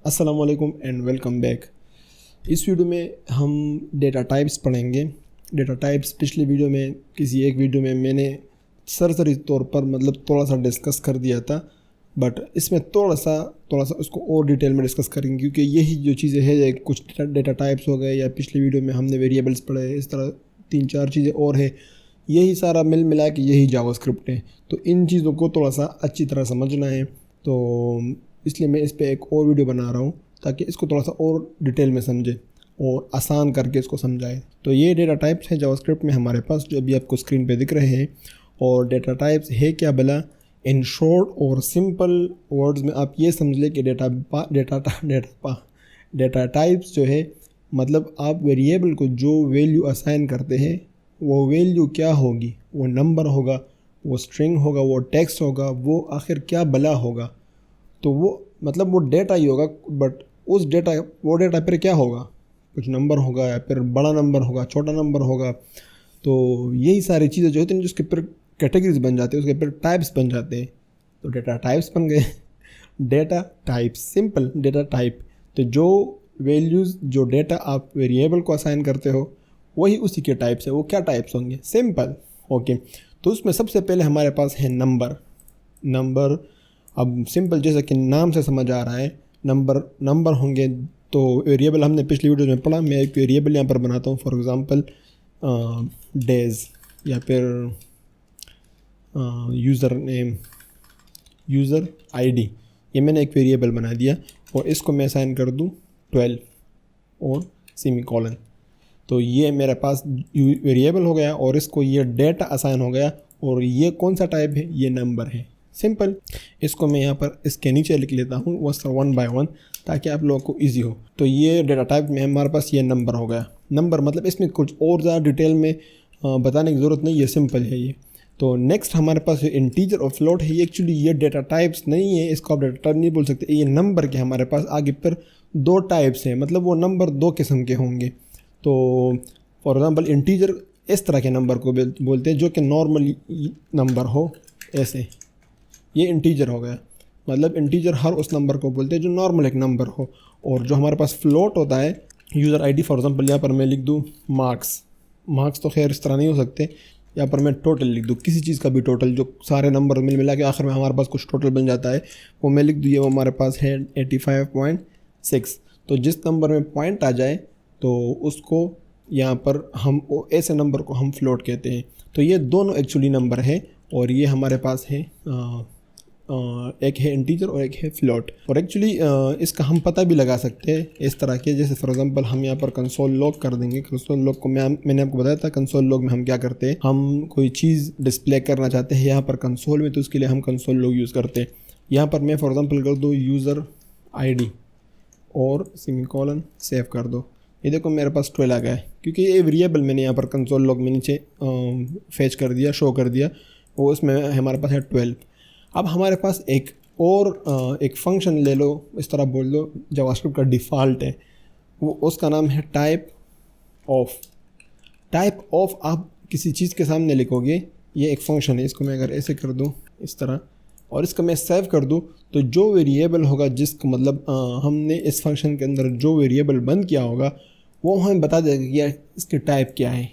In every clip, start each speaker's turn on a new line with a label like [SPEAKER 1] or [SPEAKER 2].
[SPEAKER 1] अस्सलाम वालेकुम and welcome back. इस वीडियो में हम डेटा टाइप्स पढ़ेंगे। डेटा टाइप्स पिछली वीडियो में किसी एक वीडियो में मैंने सरसरी तौर पर थोड़ा सा डिस्कस कर दिया था, बट इसमें थोड़ा सा उसको और डिटेल में डिस्कस करेंगे क्योंकि यही जो चीज़ें हैं, कुछ डेटा टाइप्स हो गए या पिछली वीडियो में हमने वेरिएबल्स पढ़े, इस तरह 3-4 चीज़ें और हैं। यही सारा मिल मिला के यही जावास्क्रिप्ट है। तो इन चीज़ों को थोड़ा सा अच्छी तरह समझना है, तो इसलिए मैं इस पर एक और वीडियो बना रहा हूँ ताकि इसको थोड़ा सा और डिटेल में समझे और आसान करके इसको समझाए। तो ये डेटा टाइप्स हैं जावास्क्रिप्ट में हमारे पास, जो अभी आपको स्क्रीन पे दिख रहे हैं। और डेटा टाइप्स है क्या भला? इन शॉर्ट और सिंपल वर्ड्स में आप ये समझ लें कि डेटा टाइप्स जो है, मतलब आप वेरिएबल को जो वैल्यू असाइन करते हैं वो वैल्यू क्या होगी, वो नंबर होगा, वो स्ट्रिंग होगा, वो टेक्स्ट होगा, वो आखिर क्या भला होगा। तो वो डेटा ही होगा, बट वो डेटा फिर क्या होगा, कुछ नंबर होगा या फिर बड़ा नंबर होगा, छोटा नंबर होगा। तो यही सारी चीज़ें जो होती हैं जिसके फिर कैटेगरीज बन जाते हैं, उसके फिर टाइप्स बन जाते हैं। तो डेटा टाइप्स बन गए data types, simple data type. तो जो वैल्यूज़, जो डेटा आप वेरिएबल को असाइन करते हो वही उसी के टाइप्स है। वो क्या टाइप्स होंगे? सिंपल। ओके, तो उसमें सबसे पहले हमारे पास है नंबर। अब सिंपल, जैसा कि नाम से समझ आ रहा है, नंबर होंगे। तो वेरिएबल हमने पिछली वीडियो में पढ़ा। मैं एक वेरिएबल यहाँ पर बनाता हूँ, फॉर एग्ज़ाम्पल डेज़, या फिर यूज़र नेम, यूज़र आईडी। ये मैंने एक वेरिएबल बना दिया और इसको मैं असाइन कर दूँ 12 और सेमीकोलन। तो ये मेरे पास वेरिएबल हो गया और इसको ये डेटा असाइन हो गया। और ये कौन सा टाइप है? ये नंबर है। सिंपल। इसको मैं यहाँ पर इसके नीचे लिख लेता हूँ वन बाय वन, ताकि आप लोगों को इजी हो। तो ये डेटा टाइप में हमारे पास ये नंबर हो गया। नंबर मतलब इसमें कुछ और ज़्यादा डिटेल में बताने की ज़रूरत नहीं, ये सिंपल है ये। तो नेक्स्ट हमारे पास इंटीजर और फ्लोट है। ये एक्चुअली ये डेटा टाइप्स नहीं है, इसको आप डेटा टाइप नहीं बोल सकते। ये नंबर के हमारे पास आगे पर 2 टाइप्स हैं, मतलब वो नंबर 2 किस्म के होंगे। तो फॉर एग्ज़ाम्पल इंटीजर इस तरह के नंबर को बोलते हैं जो कि नॉर्मल नंबर हो, ऐसे। ये इंटीजर हो गया, मतलब इंटीजर हर उस नंबर को बोलते हैं जो नॉर्मल एक नंबर हो। और जो हमारे पास फ्लोट होता है, यूज़र आईडी, फॉर एग्जांपल यहाँ पर मैं लिख दूँ मार्क्स तो खैर इस तरह नहीं हो सकते। यहाँ पर मैं टोटल लिख दूँ, किसी चीज़ का भी टोटल, जो सारे नंबर मिला के आखिर में हमारे पास कुछ टोटल बन जाता है, वो मैं लिख दूँ। ये हमारे पास है 85.6। तो जिस नंबर में पॉइंट आ जाए तो उसको यहाँ पर हम ऐसे नंबर को हम फ्लोट कहते हैं। तो ये दोनों एक्चुअली नंबर है और ये हमारे पास है एक है इंटीजर और एक है फ्लोट। और एक्चुअली इसका हम पता भी लगा सकते हैं इस तरह के, जैसे फॉर एग्जांपल हम यहाँ पर कंसोल लॉग कर देंगे। कंसोल लॉग को मैंने आपको बताया था, कंसोल लॉग में हम क्या करते हैं, हम कोई चीज़ डिस्प्ले करना चाहते हैं यहाँ पर कंसोल में, तो उसके लिए हम कंसोल लॉग यूज़ करते हैं। यहाँ पर मैं फॉर एग्जांपल कर दूँ यूज़र आईडी और सेमीकोलन, सेव कर दो। ये देखो मेरे पास 12 आ गया है, क्योंकि ये वेरिएबल मैंने यहाँ पर कंसोल लॉग में नीचे फेच कर दिया, शो कर दिया, वो उसमें हमारे पास है 12। अब हमारे पास एक एक फंक्शन ले लो, इस तरह बोल दो, जावास्क्रिप्ट का डिफ़ॉल्ट है, वो उसका नाम है टाइप ऑफ। आप किसी चीज़ के सामने लिखोगे, ये एक फंक्शन है। इसको मैं अगर ऐसे कर दूँ इस तरह, और इसका मैं सेव कर दूँ, तो जो वेरिएबल होगा, जिसका मतलब हमने इस फंक्शन के अंदर जो वेरिएबल बंद किया होगा, वो हमें बता देगा कि इसकी टाइप क्या है।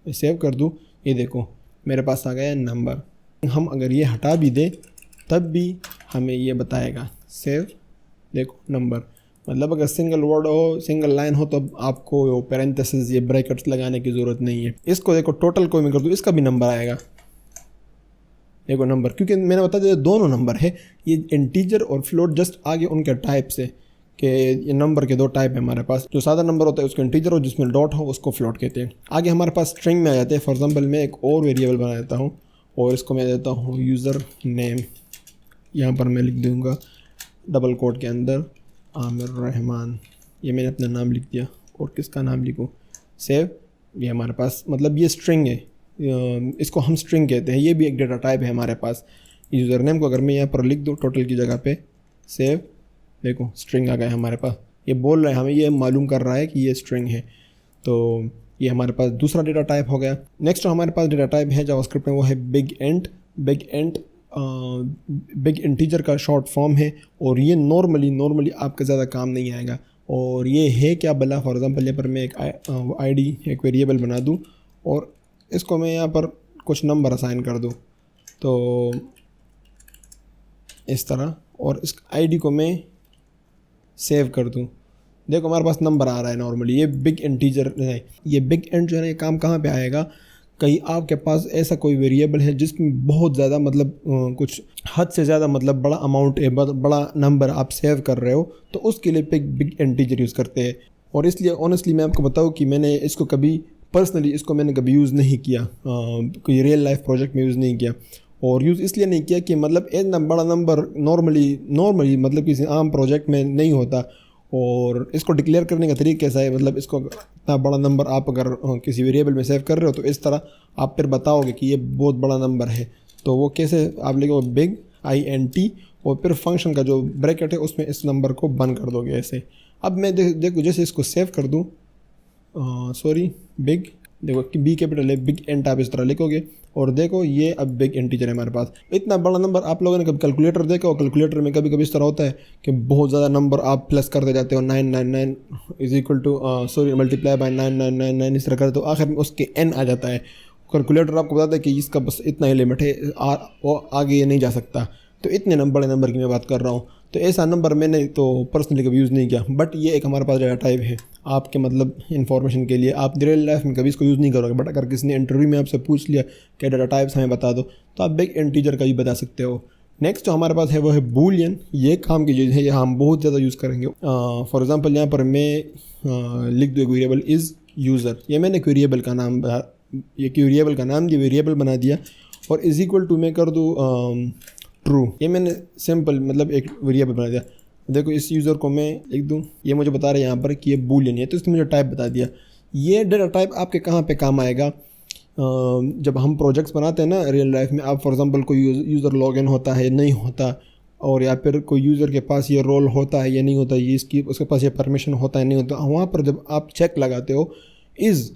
[SPEAKER 1] मैं सेव कर दूँ, ये देखो मेरे पास आ गया नंबर। हम अगर ये हटा भी दें तब भी हमें ये बताएगा, सेव, देखो नंबर। मतलब अगर सिंगल वर्ड हो, सिंगल लाइन हो, तो आपको पैरेंथेसिस, ये ब्रैकेट्स लगाने की ज़रूरत नहीं है। इसको देखो, टोटल को मैं कर दूँ, इसका भी नंबर आएगा, देखो नंबर, क्योंकि मैंने बता दिया दोनों नंबर है। ये इंटीजर और फ्लोट जस्ट आगे उनके टाइप से, कि ये नंबर के 2 टाइप है हमारे पास। जो सादा नंबर होता है उसको इंटीजर, और जिसमें डॉट हो उसको फ्लोट कहते हैं। आगे हमारे पास स्ट्रिंग में आ जाते हैं। फॉर एग्जांपल मैं एक और वेरिएबल बना देता हूँ और इसको मैं देता हूँ यूज़र नेम। यहाँ पर मैं लिख दूँगा डबल कोट के अंदर आमिर रहमान। ये मैंने अपना नाम लिख दिया, और किसका नाम लिखूँ, सेव। ये हमारे पास, मतलब ये स्ट्रिंग है, इसको हम स्ट्रिंग कहते हैं। ये भी एक डेटा टाइप है हमारे पास। यूज़र नेम को अगर मैं यहाँ पर लिख दूँ टोटल की जगह पे, सेव, देखो स्ट्रिंग आ गया हमारे पास। ये बोल रहा है, हमें ये मालूम कर रहा है कि ये स्ट्रिंग है। तो ये हमारे पास दूसरा डेटा टाइप हो गया। नेक्स्ट हमारे पास डेटा टाइप है जावास्क्रिप्ट में, वो है बिग एंट। बिग इंटीजर का शॉर्ट फॉर्म है और ये नॉर्मली आपका ज़्यादा काम नहीं आएगा। और ये है क्या भला, फॉर एग्ज़ाम्पल यहाँ पर मैं एक आईडी एक वेरिएबल बना दूँ और इसको मैं यहाँ पर कुछ नंबर असाइन कर दूँ, तो इस तरह, और इस आईडी को मैं सेव कर दूँ। देखो हमारे पास नंबर आ रहा है नॉर्मली। ये बिग इंटीजर है, ये बिग इंट जो है ये काम कहाँ पे आएगा, कहीं आपके पास ऐसा कोई वेरिएबल है जिसमें बहुत ज़्यादा मतलब कुछ हद से ज़्यादा मतलब बड़ा अमाउंट है, बड़ा नंबर आप सेव कर रहे हो, तो उसके लिए बिग इंटीजर यूज़ करते हैं। और इसलिए ऑनेस्टली मैं आपको बताऊँ कि मैंने इसको कभी पर्सनली मैंने कभी यूज़ नहीं किया, कोई रियल लाइफ प्रोजेक्ट में यूज़ नहीं किया। और यूज़ इसलिए नहीं किया कि मतलब इतना बड़ा नंबर नॉर्मली मतलब किसी आम प्रोजेक्ट में नहीं होता। और इसको डिक्लेयर करने का तरीका कैसा है, मतलब इसको इतना बड़ा नंबर आप अगर किसी वेरिएबल में सेव कर रहे हो तो इस तरह आप फिर बताओगे कि ये बहुत बड़ा नंबर है, तो वो कैसे आप लिखोगे बिग INT और फिर फंक्शन का जो ब्रैकेट है उसमें इस नंबर को बंद कर दोगे ऐसे। अब मैं देखो जैसे इसको सेव कर दूँ, बिग, देखो कि बी कैपिटल है, बिग इंट आप इस तरह लिखोगे और देखो ये अब बिग इंटीजर है हमारे पास। इतना बड़ा नंबर आप लोगों ने कभी कैलकुलेटर देखा हो, कैलकुलेटर में कभी कभी इस तरह होता है कि बहुत ज़्यादा नंबर आप प्लस करते जाते हो, 999 is equal to multiply by 9999 इस तरह करते हो, आखिर में उसके n आ जाता है। कैलकुलेटर आपको बताता है कि इसका बस इतना ही लिमिट है, वो आगे ये नहीं जा सकता। तो इतने बड़े नंबर की मैं बात कर रहा हूँ, तो ऐसा नंबर मैंने तो पर्सनली कभी यूज़ नहीं किया, बट ये एक हमारे पास डाटा टाइप है आपके मतलब इन्फॉर्मेशन के लिए। आप रियल लाइफ में कभी इसको यूज़ नहीं करोगे, बट अगर किसी ने इंटरव्यू में आपसे पूछ लिया कि डाटा टाइप्स हमें बता दो, तो आप बिग इंटीजर का भी बता सकते हो। नेक्स्ट जो हमारे पास है वो है बूलियन। ये काम की चीज़ है, ये हम बहुत ज़्यादा यूज़ करेंगे। फॉर एग्जांपल यहाँ पर मैं लिख दूँ वेरिएबल इज़ यूज़र, ये मैंने एक वेरिएबल का नाम दिया, वेरिएबल बना दिया, और इज़ इक्वल टू मैं कर दूँ ट्रू। ये मैंने सिंपल मतलब एक वेरिएबल बना दिया। देखो इस यूज़र को मैं लिख दूँ, ये मुझे बता रहा है यहाँ पर कि ये बूलियन है, तो इसने मुझे टाइप बता दिया। ये डाटा टाइप आपके कहाँ पे काम आएगा, जब हम प्रोजेक्ट्स बनाते हैं ना रियल लाइफ में। आप फॉर एग्जांपल कोई यूज़र लॉगिन होता है नहीं होता, और या फिर कोई यूज़र के पास ये रोल होता है या नहीं होता, ये उसके पास ये परमिशन होता है नहीं होता, वहाँ पर जब आप चेक लगाते हो इज़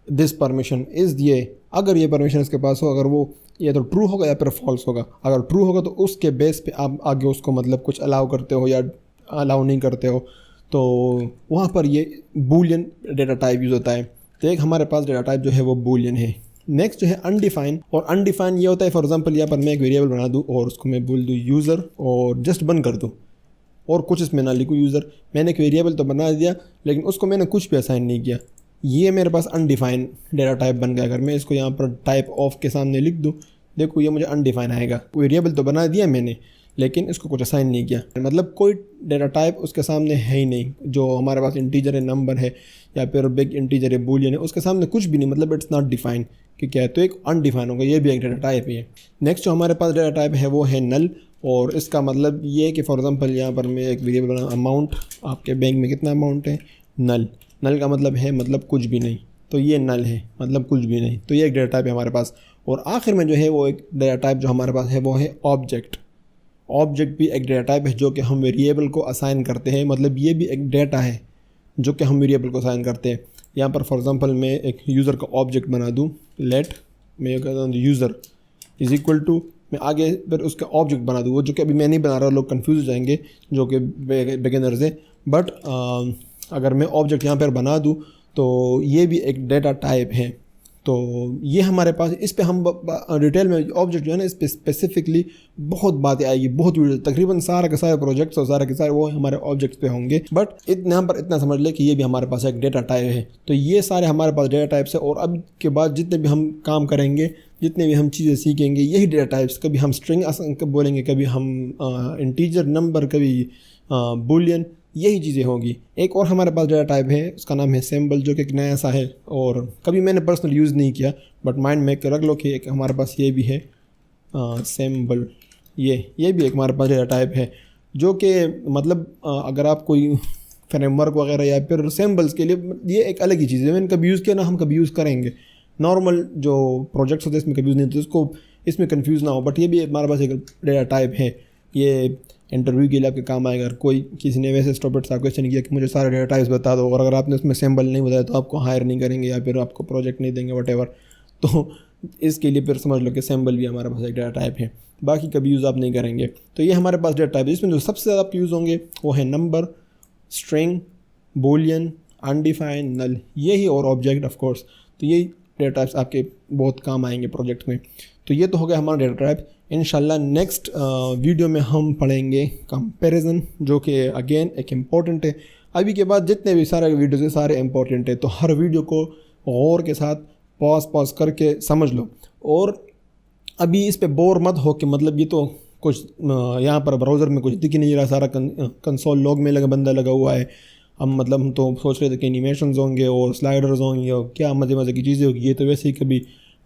[SPEAKER 1] दिस परमिशन, इज़ ये, अगर ये परमिशन इसके पास हो, अगर वो या तो ट्रू होगा या फिर फॉल्स होगा। अगर ट्रू होगा तो उसके बेस पे आप आगे उसको मतलब कुछ अलाउ करते हो या अलाउ नहीं करते हो, तो वहाँ पर ये बूलियन डेटा टाइप यूज़ होता है। तो एक हमारे पास डेटा टाइप जो है वो बूलियन है। नेक्स्ट जो है अनडिफाइन, और अनडिफाइन ये होता है फॉर एग्जांपल यहाँ पर मैं एक वेरिएबल बना दूँ और उसको मैं बोल दूँ यूज़र और जस्ट बंद कर दूँ और कुछ इसमें ना लिखूँ यूज़र। मैंने एक वेरिएबल तो बना दिया लेकिन उसको मैंने कुछ भी असाइन नहीं किया, ये मेरे पास अनडिफाइन डेटा टाइप बन गया। अगर मैं इसको यहाँ पर टाइप ऑफ के सामने लिख दूँ, देखो ये मुझे अनडिफाइन आएगा। वेरिएबल तो बना दिया मैंने लेकिन इसको कुछ असाइन नहीं किया, मतलब कोई डेटा टाइप उसके सामने है ही नहीं। जो हमारे पास इंटीजर है, नंबर है या फिर बिग इंटीजर है, बूलियन है, उसके सामने कुछ भी नहीं, मतलब इट्स नॉट डिफाइन कि क्या है, तो एक अनडिफाइन होगा, ये भी एक डेटा टाइप है। नेक्स्ट जो हमारे पास डेटा टाइप है वो है नल, और इसका मतलब ये है कि फॉर एग्जांपल यहाँ पर मैं एक वेरिएबल बना अमाउंट, आपके बैंक में कितना अमाउंट है, नल। नल का मतलब है मतलब कुछ भी नहीं, तो ये नल है मतलब कुछ भी नहीं, तो ये एक डेटा टाइप है हमारे पास। और आखिर में जो है वो एक डेटा टाइप जो हमारे पास है वो है ऑब्जेक्ट। ऑब्जेक्ट भी एक डेटा टाइप है जो कि हम वेरिएबल को असाइन करते हैं, मतलब ये भी एक डेटा है जो कि हम वेरिएबल को असाइन करते हैं। यहाँ पर फॉर एग्जांपल मैं एक यूज़र का ऑब्जेक्ट बना दूँ, लेट मैं कहता हूँ यूज़र इज़ इक्वल टू, मैं आगे फिर उसका ऑब्जेक्ट बना दूँ, वो जो कि अभी मैं नहीं बना रहा, लोग कंफ्यूज हो जाएंगे जो कि बिगिनर्स है। बट अगर मैं ऑब्जेक्ट यहाँ पर बना दूँ तो ये भी एक डेटा टाइप है। तो ये हमारे पास, इस पे हम डिटेल में ऑब्जेक्ट जो है ना, इस पे स्पेसिफिकली बहुत बातें आएगी, बहुत वीडियो, तकरीबन सारे के सारे प्रोजेक्ट्स और सारे के सारे वो हमारे ऑब्जेक्ट्स पे होंगे। बट यहाँ पर इतना समझ ले कि ये भी हमारे पास एक डेटा टाइप है। तो ये सारे हमारे पास डेटा टाइप्स है, और अब के बाद जितने भी हम काम करेंगे, जितने भी हम चीज़ें सीखेंगे, यही डेटा टाइप्स, कभी हम स्ट्रिंग बोलेंगे, कभी हम इंटीजर नंबर, कभी बूलियन, यही चीज़ें होगी। एक और हमारे पास डेटा टाइप है, उसका नाम है सिंबल, जो कि एक नया सा है और कभी मैंने पर्सनल यूज़ नहीं किया, बट माइंड में रख लो कि एक हमारे पास ये भी है सिंबल। ये भी एक हमारे पास डेटा टाइप है, जो कि मतलब अगर आप कोई फ्रेमवर्क वगैरह या फिर सिंबल्स के लिए, ये एक अलग ही चीज़ है। मैंने कभी यूज़ किया ना, हम कभी यूज़ करेंगे। नॉर्मल जो प्रोजेक्ट्स होते हैं इसमें कभी यूज़ नहीं होते, उसको इसमें कन्फ्यूज़ ना हो। बट ये भी हमारे पास एक डेटा टाइप है, ये इंटरव्यू के लिए आपके काम आएगा। कोई किसी ने वैसे स्टूपिड सा क्वेश्चन किया कि मुझे सारे डेटा टाइप्स बता दो, और अगर आपने उसमें सिंबल नहीं बताया तो आपको हायर नहीं करेंगे या फिर आपको प्रोजेक्ट नहीं देंगे, वटेवर। तो इसके लिए फिर समझ लो कि सिंबल भी हमारे पास एक डेटा टाइप है। बाकी कभी यूज़ आप नहीं करेंगे। तो ये हमारे पास डेटा टाइप है, इसमें जो सबसे ज़्यादा आपके यूज़ होंगे वो है नंबर, स्ट्रिंग, बूलियन, अनडिफाइंड, नल, यही और ऑब्जेक्ट ऑफ कोर्स। तो यही डेटा टाइप्स आपके बहुत काम आएंगे प्रोजेक्ट में। तो ये तो हो गया हमारा डेटा टाइप। इंशाल्लाह नेक्स्ट वीडियो में हम पढ़ेंगे कंपैरिजन, जो कि अगेन एक इम्पॉर्टेंट है। अभी के बाद जितने भी सारे वीडियोज़ है सारे इम्पॉर्टेंट है, तो हर वीडियो को गौर के साथ पॉज करके समझ लो। और अभी इस पे बोर मत हो कि मतलब ये तो कुछ यहाँ पर ब्राउज़र में कुछ दिख ही नहीं रहा, सारा कंसोल लॉग में बंदा लगा हुआ है। हम तो सोच रहे थे कि एनिमेशंस होंगे और स्लाइडर्स होंगे और क्या मज़े मज़े की चीज़ें होगी। ये तो वैसे ही कभी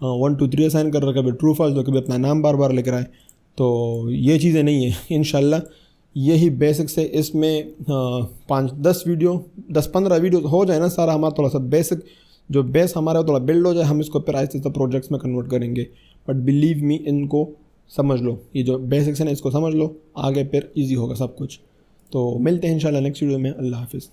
[SPEAKER 1] 1 2 3 असाइन कर रहा है, कभी ट्रू फॉल्स, तो कभी अपना नाम बार बार लिख रहा है। तो ये चीज़ें नहीं है। इंशाल्लाह यही बेसिक्स है। इसमें 5-10 वीडियो 10-15 वीडियो हो जाए ना, सारा हमारा थोड़ा सा बेसिक जो बेस हमारा थोड़ा बिल्ड हो जाए, हम इसको फिर आहिस्ते आहिस्ते प्रोजेक्ट्स में कन्वर्ट करेंगे। बट बिलीव मी, इनको समझ लो, ये जो बेसिक्स है ना इसको समझ लो, आगे फिर इजी होगा सब कुछ। तो मिलते हैं इंशाल्लाह नेक्स्ट वीडियो में। अल्लाह हाफिज़।